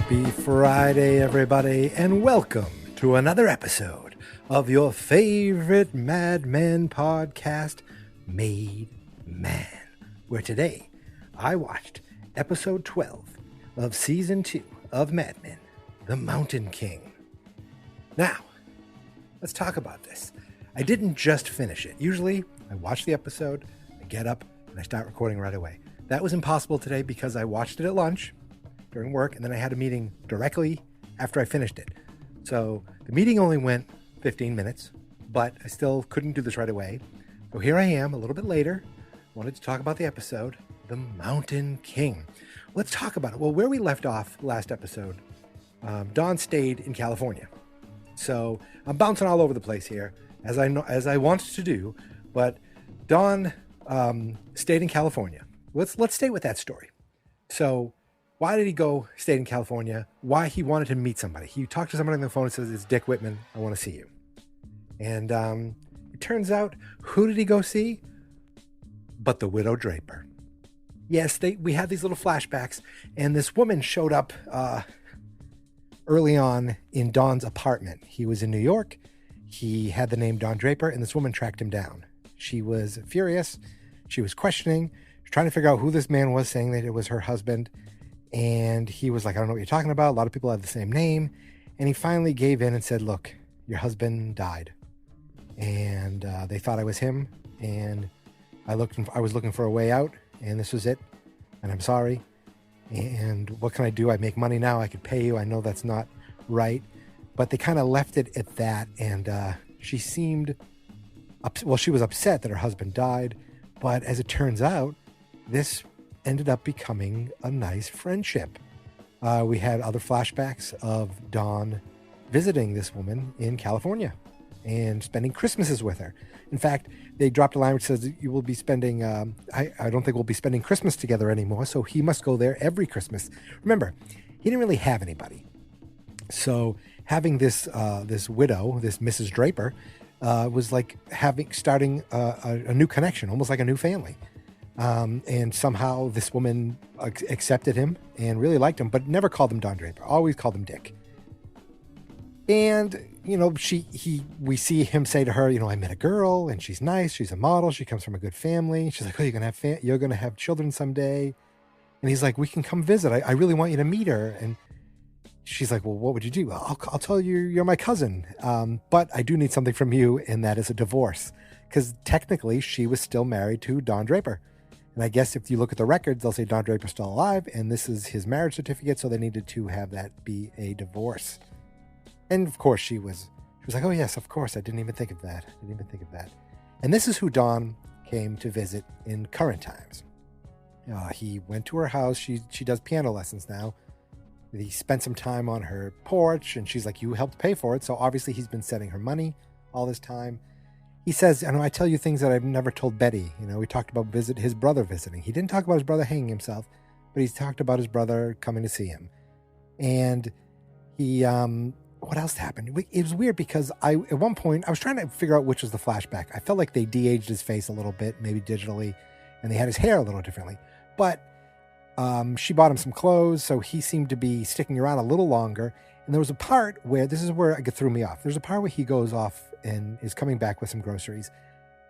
Happy Friday, everybody, and welcome to another episode of your favorite Mad Men podcast, Made Man, where today I watched episode 12 of season 2 of Mad Men, The Mountain King. Now, let's talk about this. I didn't just finish it. Usually, I watch the episode, I get up, and I start recording right away. That was impossible today because I watched it at lunch during work, and then I had a meeting directly after I finished it. So the meeting only went 15 minutes, but I still couldn't do this right away. So here I am a little bit later. Wanted to talk about the episode, The Mountain King. Let's talk about it. Well, where we left off last episode, Dawn stayed in California. So I'm bouncing all over the place here, as I wanted to do, but Dawn stayed in California. Let's stay with that story. So why did he go stay in California? Why he wanted to meet somebody. He talked to somebody on the phone and says, "It's Dick Whitman. I want to see you." And it turns out, who did he go see? But the widow Draper. Yes, we had these little flashbacks, and this woman showed up early on in Dawn's apartment. He was in New York. He had the name Dawn Draper, and this woman tracked him down. She was furious. She was questioning. She was trying to figure out who this man was, saying that it was her husband. And he was like, "I don't know what you're talking about. A lot of people have the same name." And he finally gave in and said, "Look, your husband died. And they thought I was him. And I was looking for a way out. And this was it. And I'm sorry. And what can I do? I make money now. I could pay you. I know that's not right." But they kind of left it at that. And she seemed, she was upset that her husband died. But as it turns out, this ended up becoming a nice friendship. We had other flashbacks of Dawn visiting this woman in California and spending Christmases with her. In fact, they dropped a line which says, "You will be spending, I don't think we'll be spending Christmas together anymore, so he must go there every Christmas." Remember, he didn't really have anybody. So having this widow, this Mrs. Draper, was like starting a new connection, almost like a new family. And somehow this woman accepted him and really liked him, but never called him Don Draper, always called him Dick. And, we see him say to her, "I met a girl and she's nice. She's a model. She comes from a good family." She's like, "Oh, you're going to have children someday." And he's like, "We can come visit. I really want you to meet her." And she's like, "Well, what would you do?" "Well, I'll tell you, you're my cousin. But I do need something from you, and that is a divorce." Because technically she was still married to Don Draper. And I guess if you look at the records, they'll say Don Draper's still alive, and this is his marriage certificate, so they needed to have that be a divorce. And of course she was like, "Oh yes, of course, I didn't even think of that. And this is who Dawn came to visit in current times. He went to her house. She does piano lessons now. He spent some time on her porch, and she's like, "You helped pay for it." So obviously he's been sending her money all this time. He says, "I tell you things that I've never told Betty." We talked about his brother visiting. He didn't talk about his brother hanging himself, but he talked about his brother coming to see him. And he, what else happened? It was weird because at one point, I was trying to figure out which was the flashback. I felt like they de-aged his face a little bit, maybe digitally, and they had his hair a little differently. But she bought him some clothes, so he seemed to be sticking around a little longer. And there was a part where, this is where it threw me off. There's a part where he goes off and is coming back with some groceries,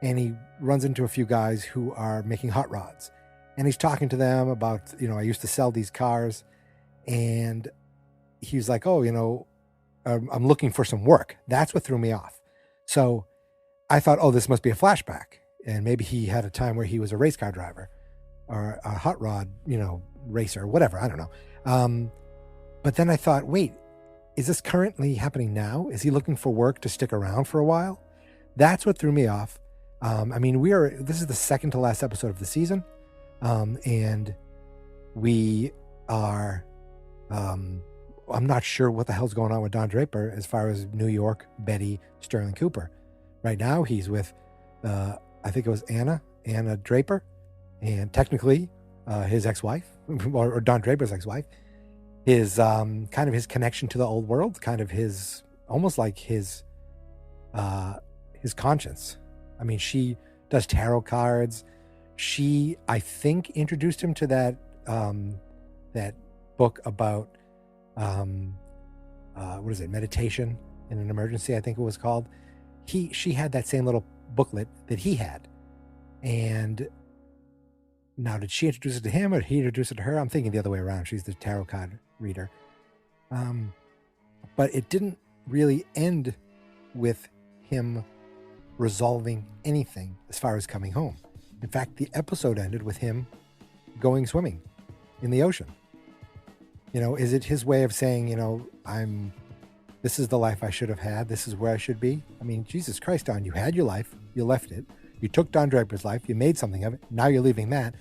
and he runs into a few guys who are making hot rods. And he's talking to them about, "I used to sell these cars." And he's like, "Oh, I'm looking for some work." That's what threw me off. So I thought, oh, this must be a flashback. And maybe he had a time where he was a race car driver or a hot rod, racer, whatever. I don't know. But then I thought, wait, is this currently happening now? Is he looking for work to stick around for a while? That's what threw me off. This is the second to last episode of the season. And we are, I'm not sure what the hell's going on with Don Draper as far as New York, Betty, Sterling Cooper. Right now he's with, I think it was Anna Draper, and technically his ex-wife, or Don Draper's ex-wife. His kind of his connection to the old world, kind of his, almost like his conscience. She does tarot cards. She, I think, introduced him to that book about what is it, meditation in an emergency, I think it was called. She had that same little booklet that he had. And now, did she introduce it to him or did he introduce it to her? I'm thinking the other way around. She's the tarot card reader. But it didn't really end with him resolving anything as far as coming home. In fact, the episode ended with him going swimming in the ocean. You know, is it his way of saying, you know, this is the life I should have had. This is where I should be. I mean, Jesus Christ, Don, you had your life. You left it. You took Don Draper's life. You made something of it. Now you're leaving that.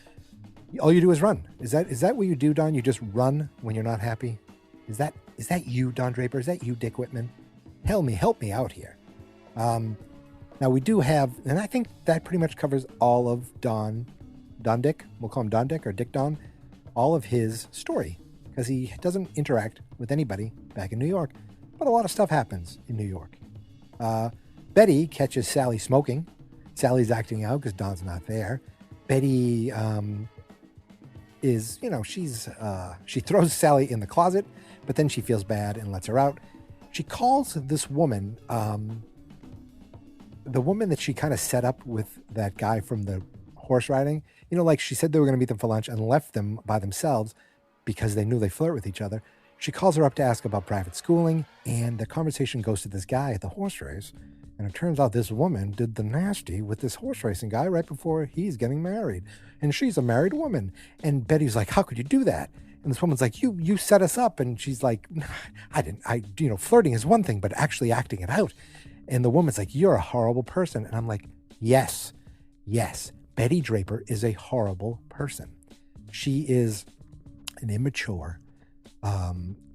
All you do is run. Is that what you do, Don? You just run when you're not happy? Is that you, Don Draper? Is that you, Dick Whitman? Help me out here. Now we do have, and I think that pretty much covers all of Don Dick. We'll call him Don Dick or Dick Don. All of his story, because he doesn't interact with anybody back in New York, but a lot of stuff happens in New York. Betty catches Sally smoking. Sally's acting out because Don's not there. Betty is, you know, she throws Sally in the closet, but then she feels bad and lets her out. She calls this woman, the woman that she kind of set up with that guy from the horse riding. You know, like she said they were going to meet them for lunch and left them by themselves because they knew they flirt with each other. She calls her up to ask about private schooling, and the conversation goes to this guy at the horse race. And it turns out this woman did the nasty with this horse racing guy right before he's getting married. And she's a married woman. And Betty's like, how could you do that? And this woman's like, you set us up. And she's like, flirting is one thing, but actually acting it out. And the woman's like, you're a horrible person. And I'm like, yes, Betty Draper is a horrible person. She is an immature,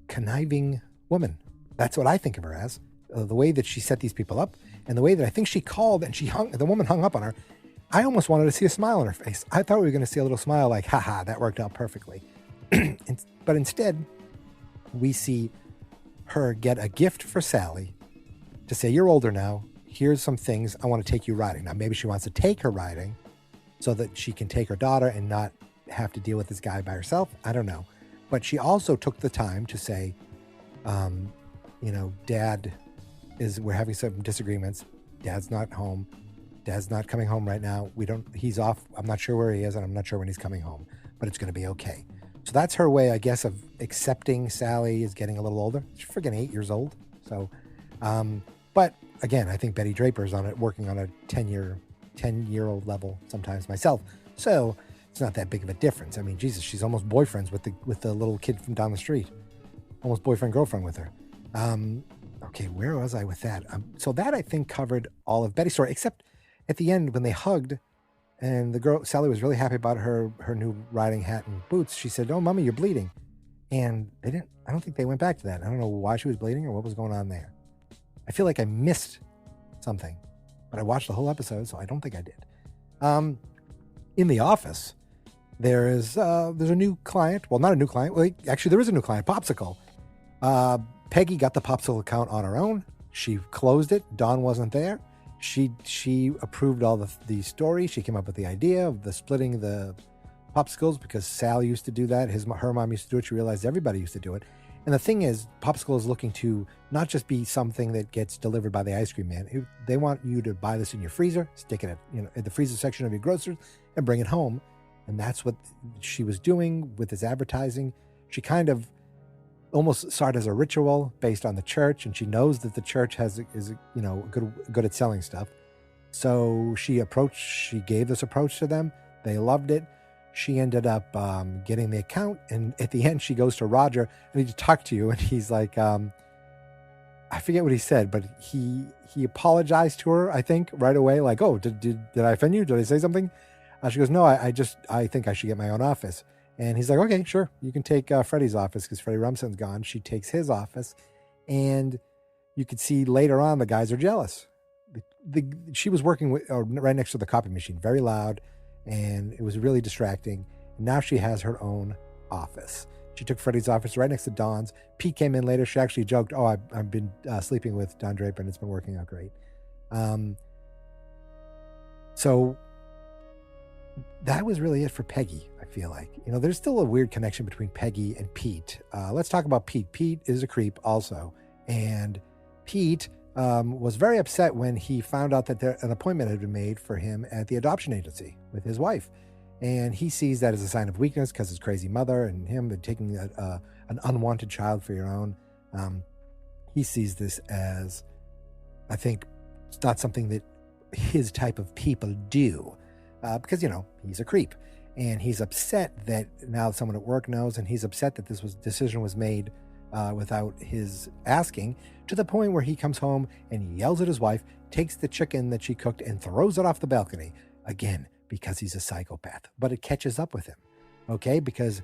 conniving woman. That's what I think of her as. The way that she set these people up and the way that I think she called and the woman hung up on her. I almost wanted to see a smile on her face. I thought we were going to see a little smile like, haha, that worked out perfectly. But instead, we see her get a gift for Sally to say, you're older now. Here's some things. I want to take you riding. Now, maybe she wants to take her riding so that she can take her daughter and not have to deal with this guy by herself. I don't know. But she also took the time to say, Dad we're having some disagreements. Dad's not home. Dad's not coming home right now. He's off. I'm not sure where he is, and I'm not sure when he's coming home, but it's going to be okay. So that's her way, I guess, of accepting Sally is getting a little older. She's friggin' 8 years old. So, but again, I think Betty Draper's working on a 10-year-old level sometimes myself. So it's not that big of a difference. I mean, Jesus, she's almost boyfriends with the little kid from down the street. Almost boyfriend, girlfriend with her. Okay, where was I with that? So that, I think, covered all of Betty's story, except at the end when they hugged and the girl, Sally, was really happy about her new riding hat and boots. She said, oh, Mommy, you're bleeding. And I don't think they went back to that. I don't know why she was bleeding or what was going on there. I feel like I missed something, but I watched the whole episode, so I don't think I did. In the office, there's a new client. Well, not a new client. Well, actually, there is a new client, Popsicle. Peggy got the Popsicle account on her own. She closed it. Dawn wasn't there. She approved all the story. She came up with the idea of the splitting the Popsicles because Sal used to do that. Her mom used to do it. She realized everybody used to do it. And the thing is, Popsicle is looking to not just be something that gets delivered by the ice cream man. They want you to buy this in your freezer, stick it at the freezer section of your groceries, and bring it home. And that's what she was doing with this advertising. She kind of almost saw it as a ritual based on the church, and she knows that the church is good at selling stuff. So she gave this approach to them. They loved it. She ended up getting the account, and at the end she goes to Roger, I need to talk to you. And he's like, I forget what he said, but he apologized to her, I think, right away, like, oh, did I offend you? Did I say something? She goes, no, I think I should get my own office. And he's like, okay, sure. You can take Freddie's office because Freddie Rumsen's gone. She takes his office. And you could see later on the guys are jealous. She was working right next to the copy machine, very loud, and it was really distracting. And now she has her own office. She took Freddie's office right next to Dawn's. Pete came in later. She actually joked, oh, I've been sleeping with Don Draper, and it's been working out great. So that was really it for Peggy, I feel like. There's still a weird connection between Peggy and Pete. Let's talk about Pete. Pete is a creep also. And Pete was very upset when he found out that an appointment had been made for him at the adoption agency with his wife. And he sees that as a sign of weakness because his crazy mother and him taking an unwanted child for your own. He sees this as, I think, it's not something that his type of people do. Because, he's a creep. And he's upset that now someone at work knows, and he's upset that this decision was made without his asking, to the point where he comes home and yells at his wife, takes the chicken that she cooked and throws it off the balcony. Again, because he's a psychopath. But it catches up with him, okay? Because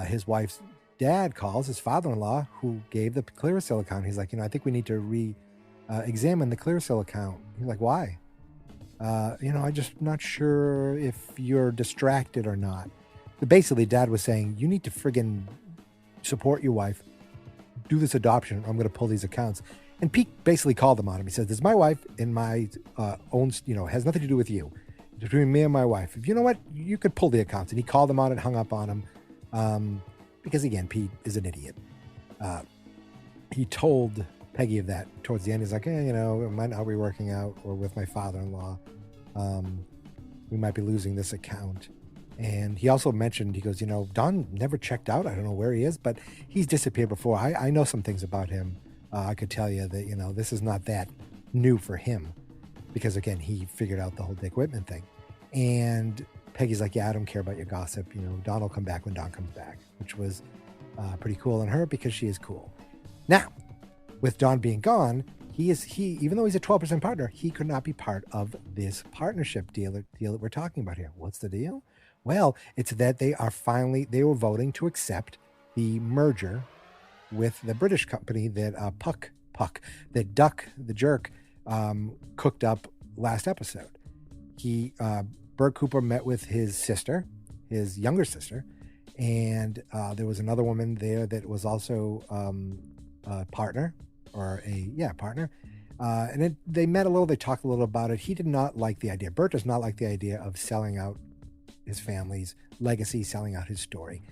his wife's dad calls, his father-in-law, who gave the Clearasil account. He's like, I think we need to examine the Clearasil account. He's like, why? I'm just not sure if you're distracted or not. But basically, Dad was saying, you need to friggin' support your wife, do this adoption, or I'm going to pull these accounts. And Pete basically called them on him. He says, this is my wife and my own, has nothing to do with you. It's between me and my wife. If you know what, you could pull the accounts. And he called them on it, hung up on him. Because again, Pete is an idiot. He told Peggy of that towards the end. He's like, it might not be working out, or with my father-in-law. We might be losing this account. And he also mentioned, he goes, Don never checked out. I don't know where he is, but he's disappeared before. I know some things about him. I could tell you that, this is not that new for him, because again, he figured out the whole Dick Whitman thing. And Peggy's like, yeah, I don't care about your gossip. Don will come back when Don comes back, which was pretty cool on her because she is cool. Now, with Don being gone, he even though he's a 12% partner, he could not be part of this partnership deal that we're talking about here. What's the deal? Well, it's that they were voting to accept the merger with the British company that that Duck the Jerk cooked up last episode. Bert Cooper met with his sister, his younger sister, and there was another woman there that was also a partner. And they met a little, they talked a little about it. He did not like the idea. Bert does not like the idea of selling out his family's legacy, selling out his story.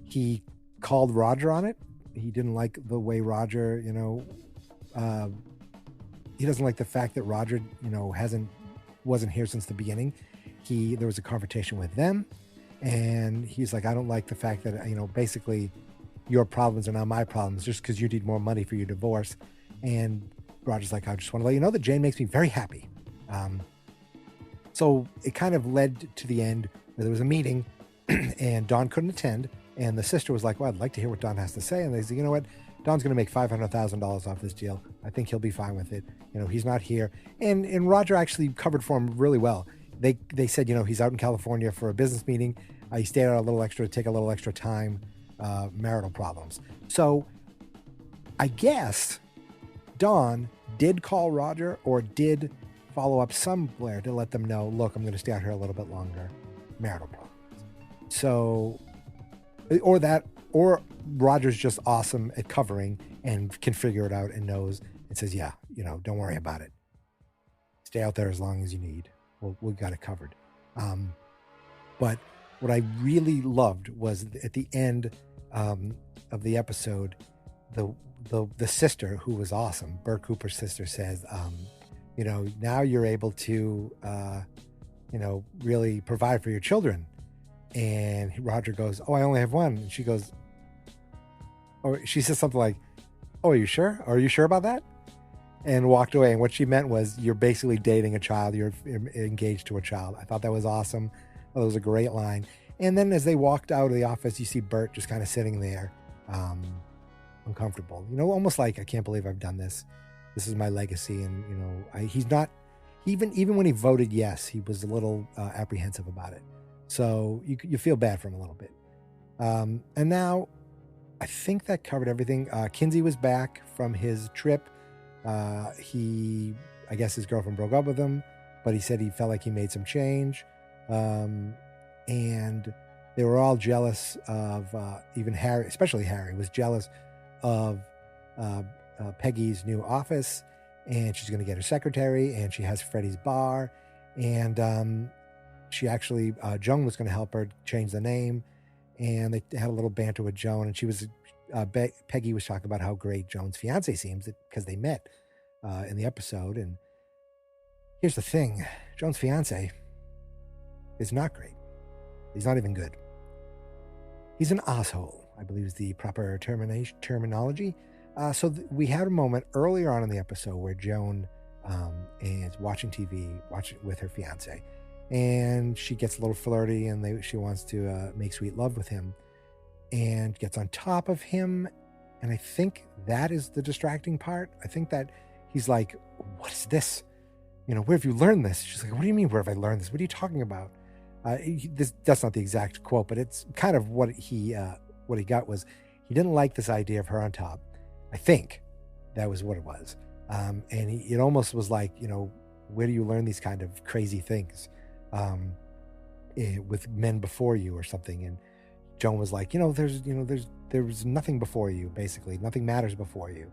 He called Roger on it. He didn't like the way Roger, he doesn't like the fact that Roger, wasn't here since the beginning. There was a confrontation with them, and he's like, I don't like the fact that, basically your problems are now my problems just because you need more money for your divorce. And Roger's like, I just want to let you know that Jane makes me very happy. So it kind of led to the end where there was a meeting and Don couldn't attend. And the sister was like, well, I'd like to hear what Don has to say. And they said, you know what? Don's going to make $500,000 off this deal. I think he'll be fine with it. He's not here. And Roger actually covered for him really well. They said, he's out in California for a business meeting. He stayed out to take a little extra time, marital problems. So I guess Don did call Roger or did follow up somewhere to let them know, look, I'm going to stay out here a little bit longer, marital problems. So, or Roger's just awesome at covering and can figure it out and knows and says, yeah, don't worry about it. Stay out there as long as you need. We got it covered. But what I really loved was at the end of the episode, the sister, who was awesome, Bert Cooper's sister, says, now you're able to, really provide for your children. And Roger goes, oh, I only have one. And she goes, oh, she says something like, oh, are you sure? Are you sure about that? And walked away. And what she meant was, you're basically dating a child. You're engaged to a child. I thought that was awesome. That was a great line. And then as they walked out of the office, you see Bert just kind of sitting there, uncomfortable, almost like, I can't believe I've done this. This is my legacy. And, he's not, even when he voted yes, he was a little apprehensive about it. So you feel bad for him a little bit. And now I think that covered everything. Kinsey was back from his trip. I guess his girlfriend broke up with him, but he said he felt like he made some change. And they were all jealous of, even Harry, especially Harry, was jealous of Peggy's new office, and she's going to get her secretary, and she has Freddie's bar, and she actually, Joan was going to help her change the name, and they had a little banter with Joan, and she was, Peggy was talking about how great Joan's fiance seems because they met in the episode. And here's the thing, Joan's fiance is not great. He's not even good. He's an asshole, I believe is the proper terminology. So we had a moment earlier on in the episode where Joan is watching TV, watching with her fiance, and she gets a little flirty, and she wants to make sweet love with him, and gets on top of him. And I think that is the distracting part. I think that he's like, "What is this? You know, where have you learned this?" She's like, "What do you mean, where have I learned this? What are you talking about?" That's not the exact quote, but it's kind of what he got was he didn't like this idea of her on top. I think that was what it was. And it almost was like, you know, where do you learn these kind of crazy things with men before you or something? And Joan was like, there's nothing before you, basically. Nothing matters before you.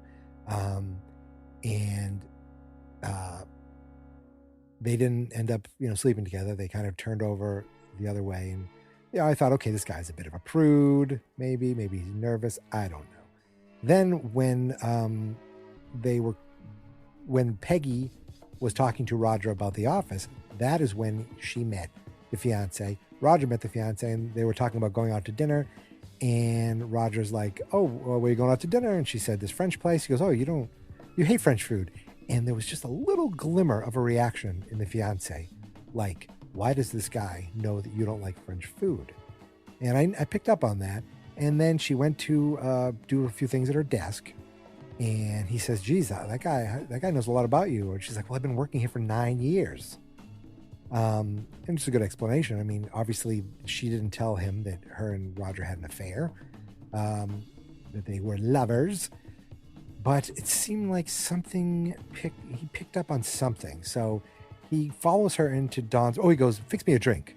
They didn't end up, sleeping together. They kind of turned over the other way. And I thought, okay, this guy's a bit of a prude. Maybe he's nervous. I don't know. Then when Peggy was talking to Roger about the office, that is when she met the fiance. Roger met the fiance, and they were talking about going out to dinner. And Roger's like, "Oh, well, where are you going out to dinner?" And she said, "This French place." He goes, "Oh, you hate French food." And there was just a little glimmer of a reaction in the fiance. Like, why does this guy know that you don't like French food? And I picked up on that. And then she went to do a few things at her desk. And he says, "Geez, that guy knows a lot about you." And she's like, "Well, I've been working here for 9 years." And it's a good explanation. I mean, obviously, she didn't tell him that her and Roger had an affair, that they were lovers. But it seemed like he picked up on something. So he follows her into Dawn's. Oh, he goes, "Fix me a drink."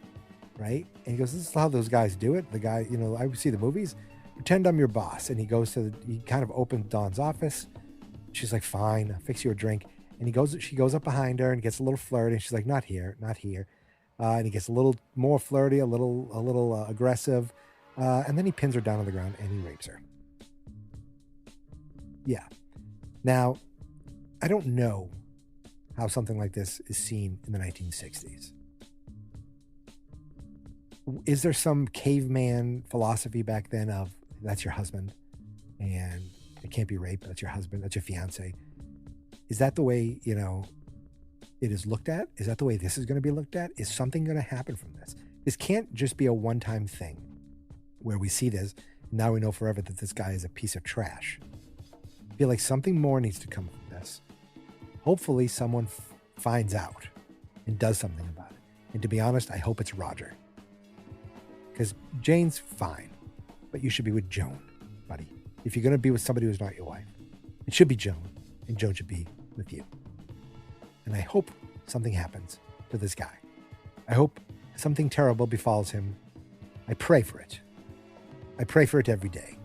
Right? And he goes, "This is how those guys do it." The guy, I see the movies. "Pretend I'm your boss." And he kind of opens Dawn's office. She's like, "Fine, I'll fix you a drink." And she goes up behind her and gets a little flirty. And she's like, "Not here, not here." And he gets a little more flirty, a little aggressive. And then he pins her down on the ground and he rapes her. Yeah. Now, I don't know how something like this is seen in the 1960s. Is there some caveman philosophy back then of that's your husband and it can't be rape? That's your husband. That's your fiance. Is that the way, it is looked at? Is that the way this is going to be looked at? Is something going to happen from this? This can't just be a one-time thing where we see this. Now we know forever that this guy is a piece of trash. I feel like something more needs to come from this. Hopefully someone finds out and does something about it. And to be honest, I hope it's Roger. Because Jane's fine, but you should be with Joan, buddy. If you're going to be with somebody who's not your wife, it should be Joan, and Joan should be with you. And I hope something happens to this guy. I hope something terrible befalls him. I pray for it. I pray for it every day.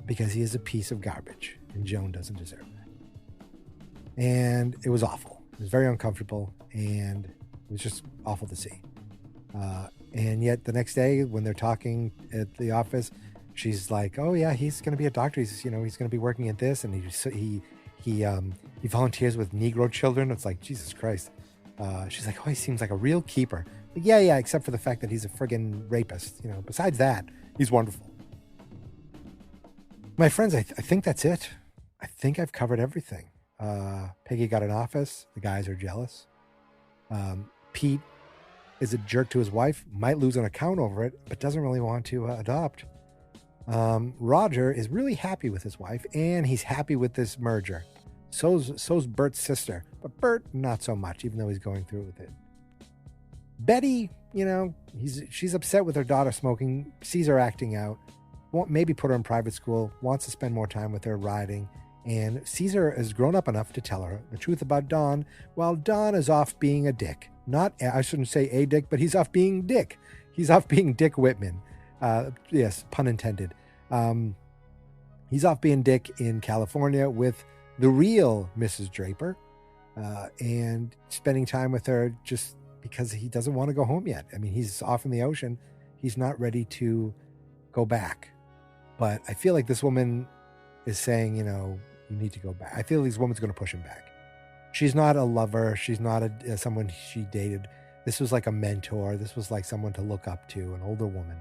Because he is a piece of garbage, and Joan doesn't deserve that. And it was awful. It was very uncomfortable, and it was just awful to see. And yet the next day when they're talking at the office, she's like, "Oh yeah, he's going to be a doctor. He's going to be working at this." And he volunteers with Negro children. It's like, Jesus Christ. She's like, "Oh, he seems like a real keeper." Like, yeah, except for the fact that he's a friggin' rapist. Besides that, he's wonderful. My friends, I think that's it. I think I've covered everything. Peggy got an office. The guys are jealous. Pete is a jerk to his wife, might lose an account over it, but doesn't really want to adopt. Roger is really happy with his wife, and he's happy with this merger. So's Bert's sister, but Bert not so much, even though he's going through with it. Betty, she's upset with her daughter smoking, sees her acting out, won't maybe put her in private school, wants to spend more time with her riding, and sees her as grown up enough to tell her the truth about Don, while Don is off being a dick. I shouldn't say a dick, but he's off being Dick. He's off being Dick Whitman. Yes, pun intended. He's off being Dick in California with the real Mrs. Draper, and spending time with her. because he doesn't want to go home yet. I mean, he's off in the ocean. He's not ready to go back. But I feel like this woman is saying, you need to go back. I feel this woman's going to push him back. She's not a lover. She's not someone she dated. This was like a mentor. This was like someone to look up to, an older woman.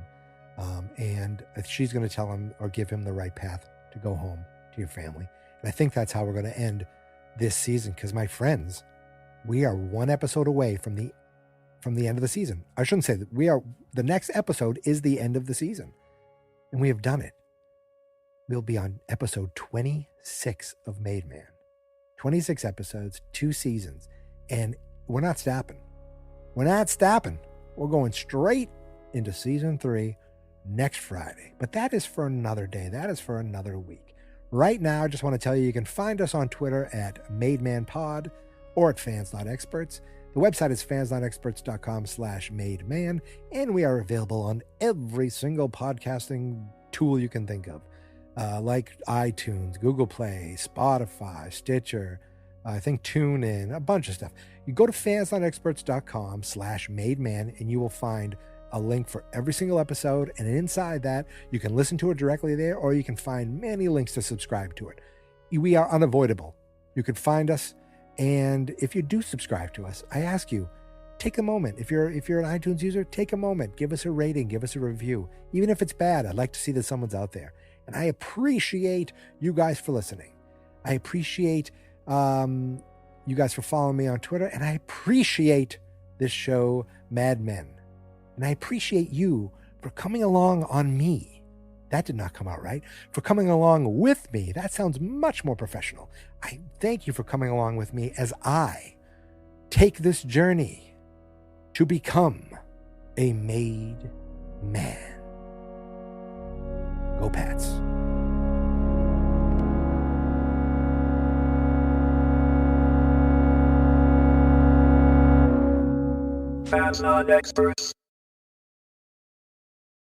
And she's going to tell him or give him the right path to go home to your family. And I think that's how we're going to end this season. Because my friends, we are one episode away from the end of the season. I shouldn't say that. The next episode is the end of the season. And we have done it. We'll be on episode 26 of Made Man. 26 episodes, 2 seasons. And we're not stopping. We're not stopping. We're going straight into season 3 next Friday. But that is for another day. That is for another week. Right now, I just want to tell you can find us on Twitter at MadeManPod or at fans.experts. The website is fans.experts.com/mademan, and we are available on every single podcasting tool you can think of, like iTunes, Google Play, Spotify, Stitcher, I think TuneIn, a bunch of stuff. You go to fans.experts.com/mademan, and you will find a link for every single episode, and inside that, you can listen to it directly there, or you can find many links to subscribe to it. We are unavoidable. You can find us. And if you do subscribe to us, I ask you, take a moment. If you're an iTunes user, take a moment. Give us a rating. Give us a review. Even if it's bad, I'd like to see that someone's out there. And I appreciate you guys for listening. I appreciate you guys for following me on Twitter. And I appreciate this show, Mad Men. And I appreciate you for coming along on me. That did not come out right. For coming along with me. That sounds much more professional. I thank you for coming along with me as I take this journey to become a made man. Go Pats. Fans not experts.